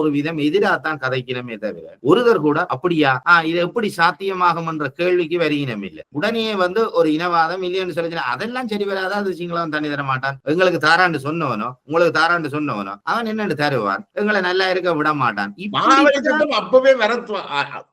எதிராத்தான் கதைக்கணுமே தவிர ஒருவர் கூட அப்படியா இது எப்படி சாத்தியமாகும் என்ற கேள்விக்கு வருகினம் இல்லை. உடனே ஒரு இனவாதம் இல்லைன்னு சொல்லி அதெல்லாம் சரி வராது, அது சிங்களம் தண்ணி தர மாட்டான், எங்களுக்கு தாராண்டு சொன்னவனோ உங்களுக்கு தாராண்டு சொன்னவனோ அவன் என்னன்னு தருவான், எங்களை நல்லா இருக்க விட மாட்டான். அப்பவே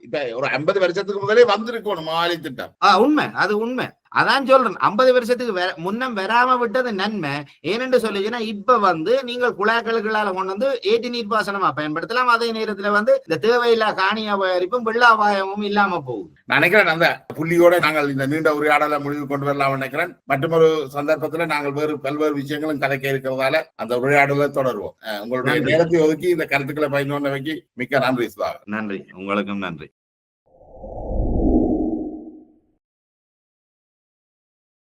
இப்ப ஒரு 50 வருஷத்துக்கு முதலே வந்திருக்கணும் மகாவலி திட்டம். உண்மை, அது உண்மை. அதான் சொல்றேன், 50 வருஷத்துக்கு முன்னம் வராம விட்டது நன்மை. ஏனென்று சொல்லிச்சுன்னா இப்ப நீங்கள் குழாய்களுக்களால கொண்டு ஏற்றி நீர்ப்பாசனமா பயன்படுத்தலாம். அதே நேரத்துல இந்த தேவையில்லா காணி அபாயரிப்பும் வெள்ள அபாயமும் இல்லாம போகும். நினைக்கிறேன் அந்த புள்ளியோட நாங்கள் இந்த நீண்ட உரையாடலை முடிவு கொண்டு வரலாம் நினைக்கிறேன். மற்றொரு சந்தர்ப்பத்துல நாங்கள் பல்வேறு விஷயங்களும் கதைக்க இருக்கிறதால அந்த உரையாடலை தொடருவோம். உங்களுடைய நேரத்தை ஒதுக்கி இந்த கருத்துக்களை பயன்படுத்தி மிக்க நன்றி. நன்றி, உங்களுக்கும் நன்றி.